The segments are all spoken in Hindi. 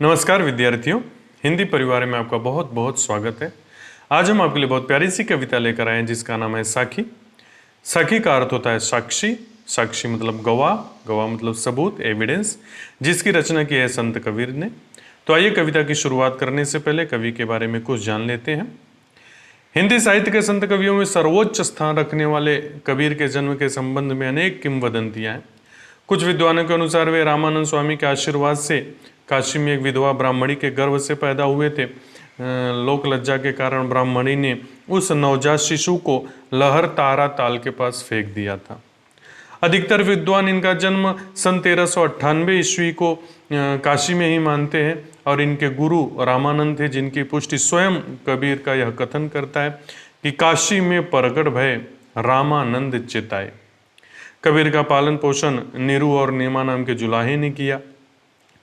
नमस्कार विद्यार्थियों, हिंदी परिवार में आपका बहुत बहुत स्वागत है। आज हम आपके लिए बहुत प्यारी सी कविता लेकर आए हैं जिसका नाम है साखी। साखी का अर्थ होता है साक्षी। साक्षी मतलब गवाह, गवाह मतलब सबूत, एविडेंस, जिसकी रचना की है संत कबीर ने। तो आइए कविता की शुरुआत करने से पहले कवि के बारे में कुछ जान लेते हैं। हिंदी साहित्य के संत कवियों में सर्वोच्च स्थान रखने वाले कबीर के जन्म के संबंध में अनेक किंवदंतियां हैं। कुछ विद्वानों के अनुसार वे रामानंद स्वामी के आशीर्वाद से काशी में एक विधवा ब्राह्मणी के गर्भ से पैदा हुए थे। लोक लज्जा के कारण ब्राह्मणी ने उस नवजात शिशु को लहर तारा ताल के पास फेंक दिया था। अधिकतर विद्वान इनका जन्म सन 1398 ईस्वी को काशी में ही मानते हैं और इनके गुरु रामानंद थे, जिनकी पुष्टि स्वयं कबीर का यह कथन करता है कि काशी में प्रगट भय रामानंद चिताए। कबीर का पालन पोषण नीरू और नीमा नाम के जुलाहे ने किया।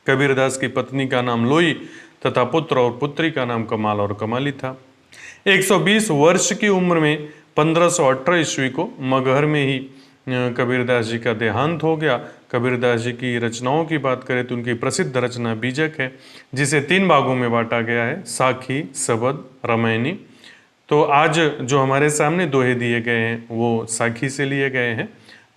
कबीरदास की पत्नी का नाम लोई तथा पुत्र और पुत्री का नाम कमाल और कमाली था। 120 वर्ष की उम्र में 1518 ईस्वी को मगहर में ही कबीरदास जी का देहांत हो गया। कबीरदास जी की रचनाओं की बात करें तो उनकी प्रसिद्ध रचना बीजक है, जिसे 3 भागों में बांटा गया है, साखी, सबद, रामायणी। तो आज जो हमारे सामने दोहे दिए गए हैं वो साखी से लिए गए हैं।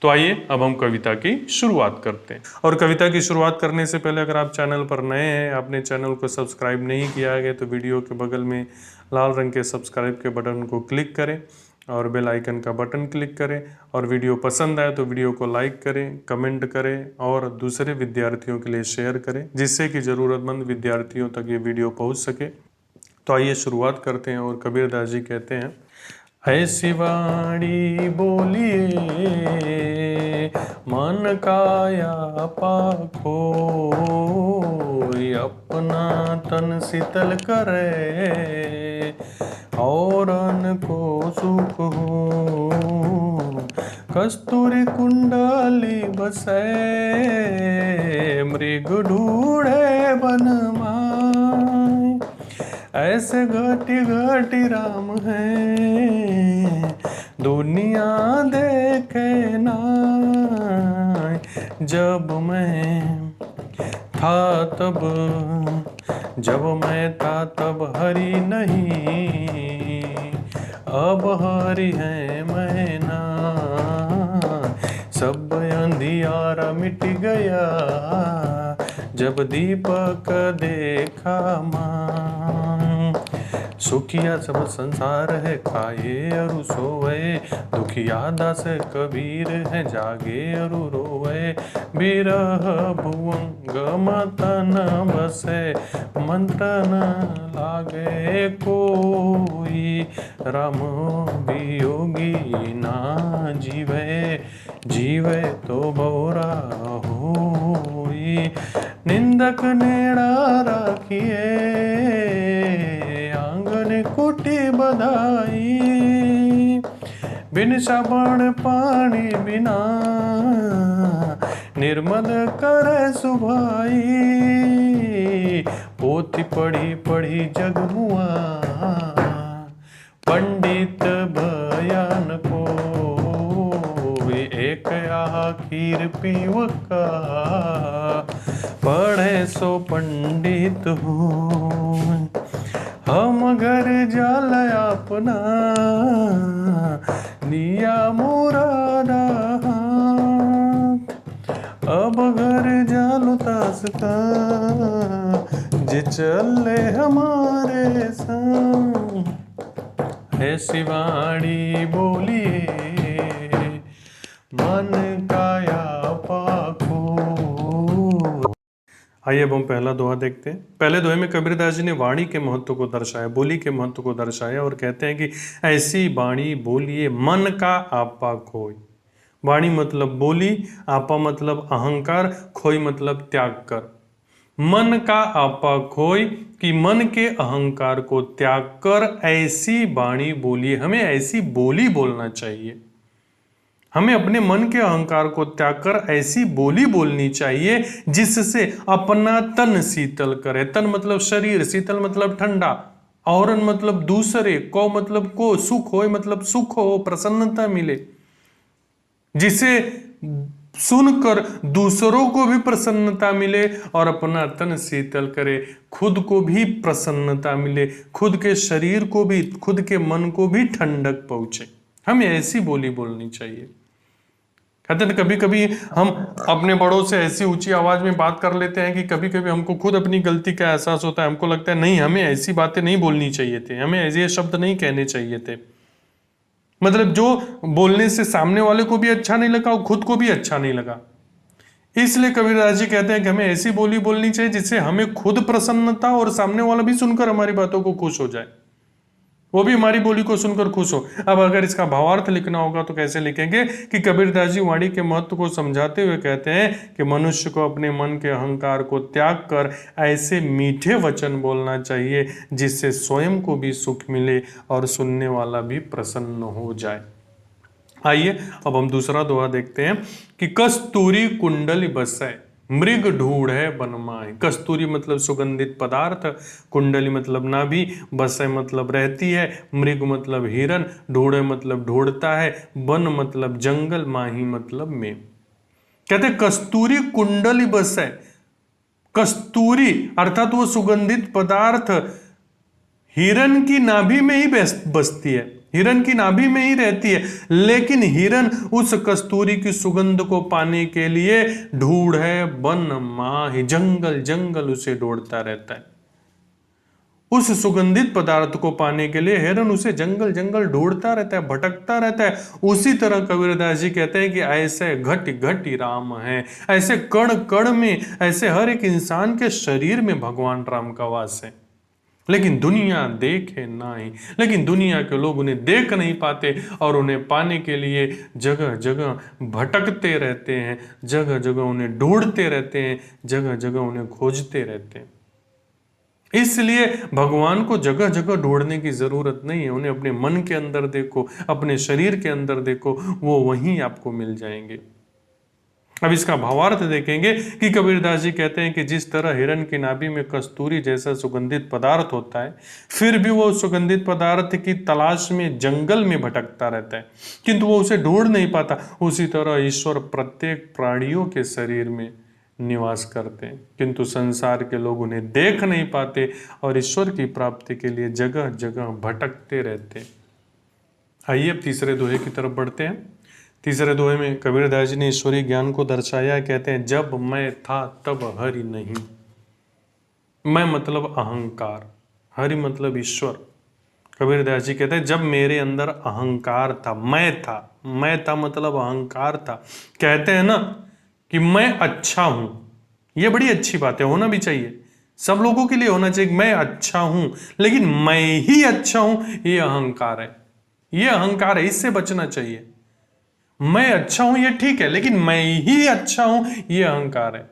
तो आइए अब हम कविता की शुरुआत करते हैं। और कविता की शुरुआत करने से पहले अगर आप चैनल पर नए हैं, आपने चैनल को सब्सक्राइब नहीं किया है तो वीडियो के बगल में लाल रंग के सब्सक्राइब के बटन को क्लिक करें और बेल आइकन का बटन क्लिक करें। और वीडियो पसंद आए तो वीडियो को लाइक करें, कमेंट करें और दूसरे विद्यार्थियों के लिए शेयर करें, जिससे कि ज़रूरतमंद विद्यार्थियों तक ये वीडियो पहुँच सके। तो आइए शुरुआत करते हैं। और कबीरदास जी कहते हैं, ऐसी वाणी बोलिए मन काया पाखो, अपना तन शीतल करे औरन को सुख हो। कस्तूरी कुंडली बसे मृग ढूढ़े बन माय, ऐसे घटी घटी राम है दुनिया देखे ना। जब मैं था तब हरि नहीं, अब हरि है मैं ना। सब अंधियारा मिट गया जब दीपक देखा मां। सुखिया सब संसार है खाए अरु सोए, दुखिया दास कबीर है जागे अरु रोए। बिरह भुवंग मतन बसे मंत्र न लागे कोई, राम वियोगी ना जीवे, जीवे तो बौरा होई। निंदक नेड़ा राखिए आंगन कुटी बधाई, बिन साबण पानी बिना निर्मल करे सुभाई। पोथी पढ़ी पढ़ी जग मुआ, पंडित बयान को एक आखिर पीव का, पढ़े सो पंडित हो। हम घर जाल अपना लिया मुरादा, अब घर जालो तास का जे चले हमारे संग। ऐसी वाणी बोलिए मन काया पाखो। आइए अब हम पहला दोहा देखते हैं। पहले दोहे में कबीरदास जी ने वाणी के महत्व को दर्शाया, बोली के महत्व को दर्शाया और कहते हैं कि ऐसी वाणी बोलिए मन का आपा खोई। वाणी मतलब बोली, आपा मतलब अहंकार, खोई मतलब त्याग कर। मन का आपा खोई कि मन के अहंकार को त्याग कर ऐसी वाणी बोलिए। हमें ऐसी बोली बोलना चाहिए, हमें अपने मन के अहंकार को त्याग कर ऐसी बोली बोलनी चाहिए जिससे अपना तन शीतल करे। तन मतलब शरीर, शीतल मतलब ठंडा, औरन मतलब दूसरे, को मतलब को, सुख हो मतलब सुख हो, प्रसन्नता मिले, जिसे सुनकर दूसरों को भी प्रसन्नता मिले और अपना तन शीतल करे, खुद को भी प्रसन्नता मिले, खुद के शरीर को भी, खुद के मन को भी ठंडक पहुंचे। हमें ऐसी बोली बोलनी चाहिए। कहते हैं कभी कभी हम अपने बड़ों से ऐसी ऊंची आवाज में बात कर लेते हैं कि कभी कभी हमको खुद अपनी गलती का एहसास होता है। हमको लगता है नहीं, हमें ऐसी बातें नहीं बोलनी चाहिए थे, हमें ऐसे शब्द नहीं कहने चाहिए थे। मतलब जो बोलने से सामने वाले को भी अच्छा नहीं लगा और खुद को भी अच्छा नहीं लगा। इसलिए कबीरदास जी कहते हैं कि हमें ऐसी बोली बोलनी चाहिए जिससे हमें खुद प्रसन्नता और सामने वाला भी सुनकर हमारी बातों को खुश हो जाए, वो भी हमारी बोली को सुनकर खुश हो। अब अगर इसका भावार्थ लिखना होगा तो कैसे लिखेंगे कि कबीरदास जी वाणी के महत्व को समझाते हुए कहते हैं कि मनुष्य को अपने मन के अहंकार को त्याग कर ऐसे मीठे वचन बोलना चाहिए जिससे स्वयं को भी सुख मिले और सुनने वाला भी प्रसन्न हो जाए। आइए अब हम दूसरा दोहा देखते हैं कि कस्तूरी कुंडली बसै मृग ढूढ़े बनमाए। कस्तूरी मतलब सुगंधित पदार्थ, कुंडली मतलब नाभि, बसै मतलब रहती है, मृग मतलब हिरन, ढूढ़े मतलब ढूंढता है, बन मतलब जंगल, माही मतलब में। कहते कस्तूरी कुंडली बसै। कस्तूरी अर्थात वो सुगंधित पदार्थ हिरन की नाभि में ही बसती है, हिरन की नाभि में ही रहती है, लेकिन हिरन उस कस्तूरी की सुगंध को पाने के लिए ढूढ़े बन माही, जंगल जंगल उसे ढूंढता रहता है। उस सुगंधित पदार्थ को पाने के लिए हिरन उसे जंगल जंगल ढूंढता रहता है, भटकता रहता है। उसी तरह कबीरदास जी कहते हैं कि ऐसे घट घट राम है, ऐसे कण कण में, ऐसे हर एक इंसान के शरीर में भगवान राम का वास है। लेकिन दुनिया देखे नहीं, लेकिन दुनिया के लोग उन्हें देख नहीं पाते और उन्हें पाने के लिए जगह जगह भटकते रहते हैं, जगह जगह उन्हें ढूंढते रहते हैं, जगह जगह उन्हें खोजते रहते हैं। इसलिए भगवान को जगह जगह ढूंढने की जरूरत नहीं है, उन्हें अपने मन के अंदर देखो, अपने शरीर के अंदर देखो, वो वहीं आपको मिल जाएंगे। अब इसका भावार्थ देखेंगे कि कबीरदास जी कहते हैं कि जिस तरह हिरन की नाभि में कस्तूरी जैसा सुगंधित पदार्थ होता है, फिर भी वो सुगंधित पदार्थ की तलाश में जंगल में भटकता रहता है, किंतु वो उसे ढूंढ नहीं पाता, उसी तरह ईश्वर प्रत्येक प्राणियों के शरीर में निवास करते हैं, किंतु संसार के लोग उन्हें देख नहीं पाते और ईश्वर की प्राप्ति के लिए जगह जगह भटकते रहते हैं। आइए अब तीसरे दोहे की तरफ बढ़ते हैं। तीसरे दोहे में कबीरदास जी ने ईश्वरीय ज्ञान को दर्शाया। कहते हैं जब मैं था तब हरि नहीं। मैं मतलब अहंकार, हरि मतलब ईश्वर। कबीरदास जी कहते हैं जब मेरे अंदर अहंकार था, मैं था मतलब अहंकार था। कहते हैं ना कि मैं अच्छा हूं, यह बड़ी अच्छी बात है, होना भी चाहिए, सब लोगों के लिए होना चाहिए। मैं अच्छा हूं, लेकिन मैं ही अच्छा हूं, यह अहंकार है, यह अहंकार है, इससे बचना चाहिए। मैं अच्छा हूं ये ठीक है, लेकिन मैं ही अच्छा हूं ये अहंकार है।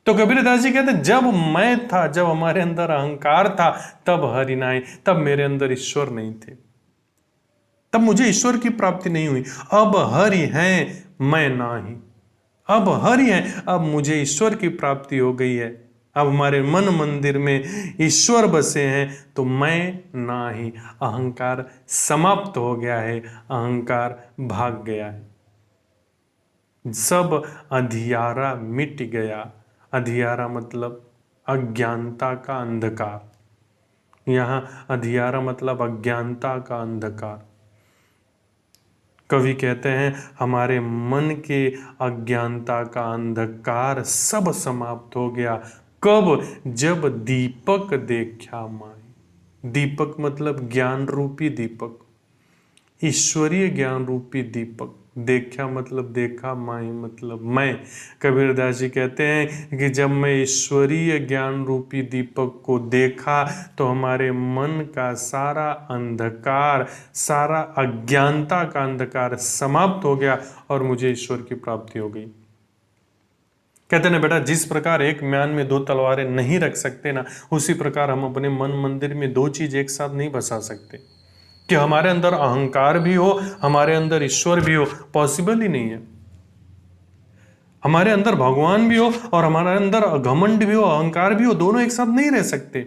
तो कबीरदास जी कहते हैं जब मैं था, जब हमारे अंदर अहंकार था, तब हरि नाई, तब मेरे अंदर ईश्वर नहीं थे, तब मुझे ईश्वर की प्राप्ति नहीं हुई। अब हरि हैं, मैं नाही, अब हरि हैं, अब मुझे ईश्वर की प्राप्ति हो गई है। अब हमारे मन मंदिर में ईश्वर बसे हैं, तो मैं ना ही, अहंकार समाप्त हो गया है, अहंकार भाग गया है, सब अंधियारा मिट गया। अंधियारा मतलब अज्ञानता का अंधकार, यहाँ अंधियारा मतलब अज्ञानता का अंधकार। कवि कहते हैं हमारे मन के अज्ञानता का अंधकार सब समाप्त हो गया। कब? जब दीपक देखा माई। दीपक मतलब ज्ञान रूपी दीपक, ईश्वरीय ज्ञान रूपी दीपक। देखा मतलब देखा, माई मतलब मैं। कबीरदास जी कहते हैं कि जब मैं ईश्वरीय ज्ञान रूपी दीपक को देखा तो हमारे मन का सारा अंधकार, सारा अज्ञानता का अंधकार समाप्त हो गया और मुझे ईश्वर की प्राप्ति हो गई। कहते ना बेटा, जिस प्रकार एक म्यान में दो तलवारें नहीं रख सकते ना, उसी प्रकार हम अपने मन मंदिर में दो चीज एक साथ नहीं बसा सकते, कि हमारे अंदर अहंकार भी हो, हमारे अंदर ईश्वर भी हो, पॉसिबल ही नहीं है। हमारे अंदर भगवान भी हो और हमारे अंदर घमंड भी हो, अहंकार भी हो, दोनों एक साथ नहीं रह सकते।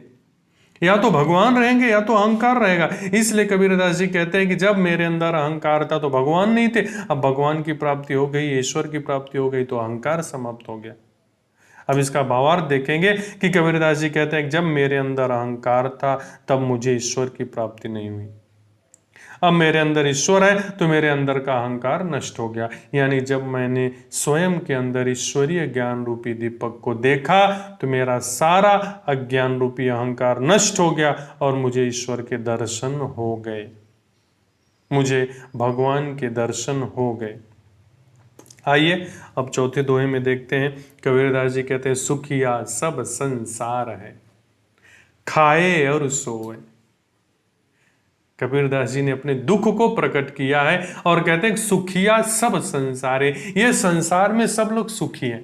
या तो भगवान रहेंगे या तो अहंकार रहेगा। इसलिए कबीरदास जी कहते हैं कि जब मेरे अंदर अहंकार था तो भगवान नहीं थे, अब भगवान की प्राप्ति हो गई, ईश्वर की प्राप्ति हो गई तो अहंकार समाप्त हो गया। अब इसका भावार्थ देखेंगे कि कबीरदास जी कहते हैं कि जब मेरे अंदर अहंकार था तब मुझे ईश्वर की प्राप्ति नहीं हुई। अब मेरे अंदर ईश्वर है तो मेरे अंदर का अहंकार नष्ट हो गया। यानी जब मैंने स्वयं के अंदर ईश्वरीय ज्ञान रूपी दीपक को देखा तो मेरा सारा अज्ञान रूपी अहंकार नष्ट हो गया और मुझे ईश्वर के दर्शन हो गए, मुझे भगवान के दर्शन हो गए। आइए अब चौथे दोहे में देखते हैं। कबीरदास जी कहते हैं सुखिया सब संसार है, खाए और सोए। कबीरदास जी ने अपने दुख को प्रकट किया है और कहते हैं सुखिया सब संसार है, ये संसार में सब लोग सुखी हैं,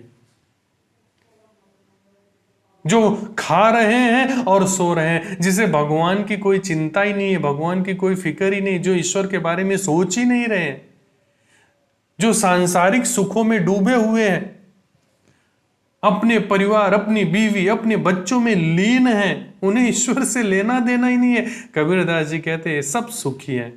जो खा रहे हैं और सो रहे हैं, जिसे भगवान की कोई चिंता ही नहीं है, भगवान की कोई फिक्र ही नहीं, जो ईश्वर के बारे में सोच ही नहीं रहे हैं, जो सांसारिक सुखों में डूबे हुए हैं, अपने परिवार, अपनी बीवी, अपने बच्चों में लीन हैं, उन्हें ईश्वर से लेना देना ही नहीं है। कबीरदास जी कहते हैं सब सुखी हैं,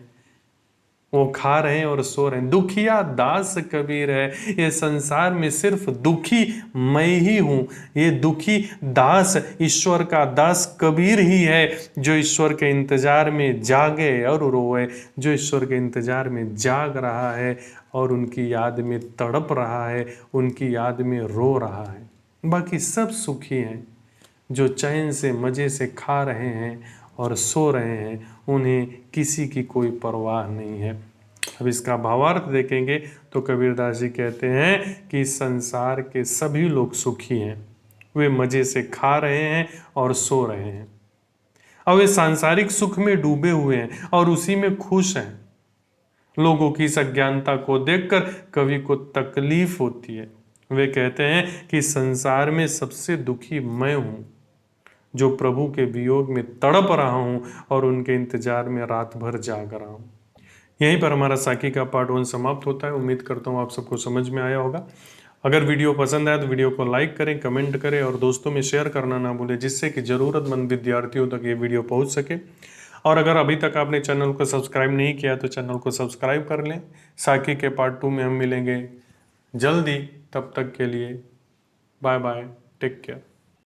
वो खा रहे हैं और सो रहे हैं। दुखिया दास कबीर है, ये संसार में सिर्फ दुखी मैं ही हूं। ये दुखी दास, ईश्वर का दास कबीर ही है, जो ईश्वर के इंतजार में जागे और रोए, जो ईश्वर के इंतजार में जाग रहा है और उनकी याद में तड़प रहा है, उनकी याद में रो रहा है। बाकी सब सुखी हैं, जो चैन से मजे से खा रहे हैं और सो रहे हैं, उन्हें किसी की कोई परवाह नहीं है। अब इसका भावार्थ देखेंगे तो कबीरदास जी कहते हैं कि संसार के सभी लोग सुखी हैं, वे मजे से खा रहे हैं और सो रहे हैं। अब वे सांसारिक सुख में डूबे हुए हैं और उसी में खुश हैं। लोगों की इस अज्ञानता को देखकर कवि को तकलीफ होती है। वे कहते हैं कि संसार में सबसे दुखी मैं हूं, जो प्रभु के वियोग में तड़प रहा हूं और उनके इंतजार में रात भर जाग रहा हूं। यहीं पर हमारा साखी का पार्ट 1 समाप्त होता है। उम्मीद करता हूं आप सबको समझ में आया होगा। अगर वीडियो पसंद आए तो वीडियो को लाइक करें, कमेंट करें और दोस्तों में शेयर करना ना भूलें, जिससे कि ज़रूरतमंद विद्यार्थियों तक ये वीडियो पहुंच सके। और अगर अभी तक आपने चैनल को सब्सक्राइब नहीं किया तो चैनल को सब्सक्राइब कर लें। साखी के पार्ट 2 में हम मिलेंगे जल्दी, तब तक के लिए बाय बाय, टेक केयर।